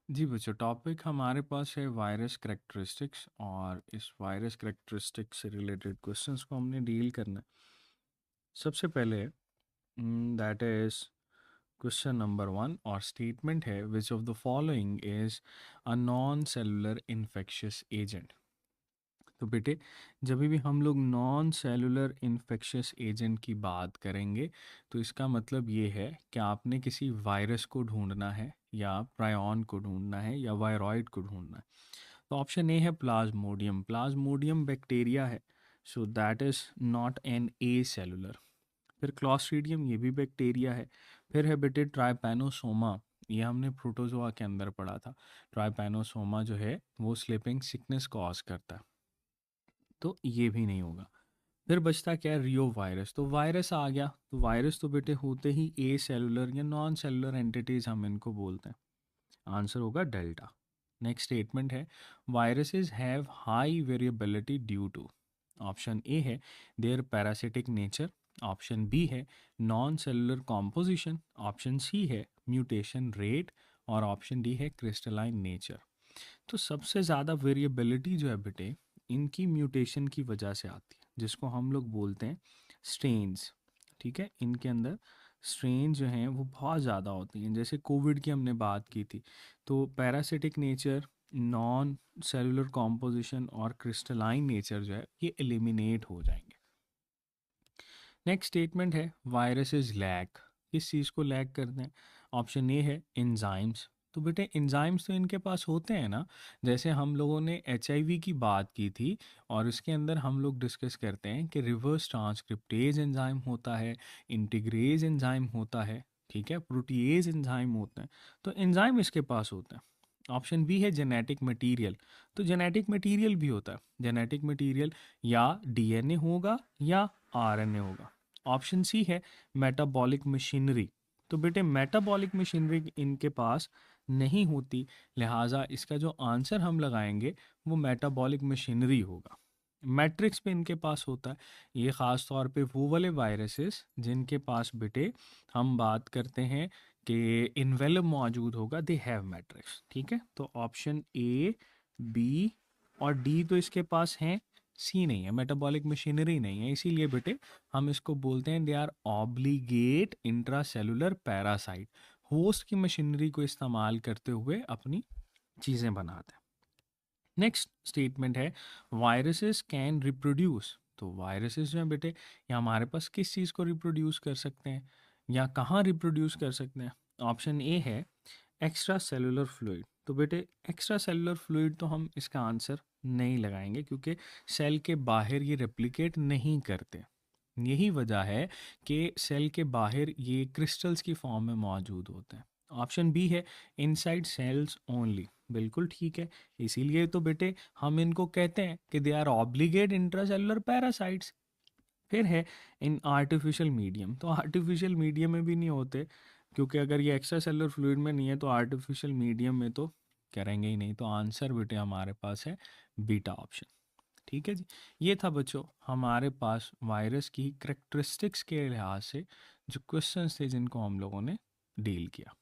जी बच्चों, टॉपिक हमारे पास है वायरस करेक्टरिस्टिक्स, और इस वायरस करेक्टरिस्टिक्स से रिलेटेड क्वेश्चंस को हमने डील करना है। सबसे पहले दैट इज क्वेश्चन नंबर 1, और स्टेटमेंट है which of the following is a non cellular infectious agent. तो बेटे, जब भी हम लोग नॉन सेलुलर इन्फेक्शियस एजेंट की बात करेंगे तो इसका मतलब ये है कि आपने किसी वायरस को ढूंढना है, या प्रायॉन को ढूंढना है, या वायरॉइड को ढूंढना है। तो ऑप्शन ए है प्लाज्मोडियम। प्लाज्मोडियम बैक्टीरिया है, so that is not an acellular. फिर क्लॉस्ट्रीडियम, ये भी बैक्टीरिया है। फिर है बेटे ट्राइपैनोसोमा, ये हमने प्रोटोजोआ के अंदर पढ़ा था। ट्राइपैनोसोमा जो है वो स्लीपिंग सिकनेस कॉज करता है, तो ये भी नहीं होगा। फिर बचता क्या है, रियो वायरस। तो वायरस आ गया, तो वायरस तो बेटे होते ही ए सेलुलर या नॉन सेलुलर एंटिटीज हम इनको बोलते हैं। आंसर होगा डेल्टा। नेक्स्ट स्टेटमेंट है viruses have high variability due to. Option A है their parasitic nature, option B है non cellular composition, option C है म्यूटेशन रेट, और ऑप्शन डी है क्रिस्टलाइन नेचर। तो सबसे ज़्यादा वेरिएबिलिटी जो है बेटे इनकी म्यूटेशन की वजह से आती है, जिसको हम लोग बोलते हैं स्ट्रेन्स। ठीक है, इनके अंदर स्ट्रेन जो हैं वो बहुत ज़्यादा होती हैं। जैसे कोविड की हमने बात की थी, तो parasitic nature, non cellular composition और क्रिस्टलाइन नेचर जो है ये एलिमिनेट हो जाएंगे। नेक्स्ट स्टेटमेंट है वायरसेस लैक। किस चीज़ को लैक करते हैं? ऑप्शन ए है एंजाइम्स। तो बेटे एंजाइम्स तो इनके पास होते हैं ना। जैसे हम लोगों ने एचआईवी की बात की थी, और इसके अंदर हम लोग डिस्कस करते हैं कि रिवर्स ट्रांसक्रिप्टेज एंजाइम होता है, इंटीग्रेज एंजाइम होता है, ठीक है, प्रोटीएज एंजाइम होते हैं। तो एंजाइम इसके पास होते हैं। ऑप्शन बी है जेनेटिक मटेरियल। तो जेनेटिक मटेरियल भी होता है। जेनेटिक मटेरियल या डीएनए होगा या आरएनए होगा। ऑप्शन सी है मेटाबॉलिक मशीनरी। तो बेटे मेटाबॉलिक मशीनरी इनके पास नहीं होती, लिहाजा इसका जो आंसर हम लगाएंगे वो मेटाबॉलिक मशीनरी होगा। मैट्रिक्स पे इनके पास होता है। ये ख़ास तौर पे वो वाले वायरसेस जिनके पास बेटे हम बात करते हैं कि इन्वेलम मौजूद होगा, दे हैव मैट्रिक्स। ठीक है, तो ऑप्शन ए, बी और डी तो इसके पास हैं, सी नहीं है, मेटाबॉलिक मशीनरी नहीं है। इसीलिए बेटे हम इसको बोलते हैं they are obligate intracellular parasite. Host की मशीनरी को इस्तेमाल करते हुए अपनी चीज़ें बनाते हैं। नेक्स्ट स्टेटमेंट है वायरसेस कैन रिप्रोड्यूस। तो वायरसेस जो है बेटे ये हमारे पास किस चीज़ को रिप्रोड्यूस कर सकते हैं, या कहाँ रिप्रोड्यूस कर सकते हैं? ऑप्शन ए है एक्स्ट्रा सेलुलर फ्लूइड। तो बेटे एक्स्ट्रा सेलुलर फ्लूइड तो हम इसका आंसर नहीं लगाएंगे, क्योंकि सेल के बाहर ये रेप्लिकेट नहीं करते। यही वजह है कि सेल के बाहर ये क्रिस्टल्स की फॉर्म में मौजूद होते हैं। ऑप्शन बी है इनसाइड सेल्स ओनली। बिल्कुल ठीक है, इसीलिए तो बेटे हम इनको कहते हैं कि they are obligate intracellular parasites. फिर है इन आर्टिफिशियल मीडियम। तो आर्टिफिशियल मीडियम में भी नहीं होते, क्योंकि अगर ये एक्स्ट्रा सेलुलर फ्लूइड में नहीं है तो आर्टिफिशियल मीडियम में तो करेंगे ही नहीं। तो आंसर बेटे हमारे पास है बीटा ऑप्शन। ठीक है जी, ये था बच्चों हमारे पास वायरस की करेक्टरिस्टिक्स के लिहाज से जो क्वेश्चंस थे जिनको हम लोगों ने डील किया।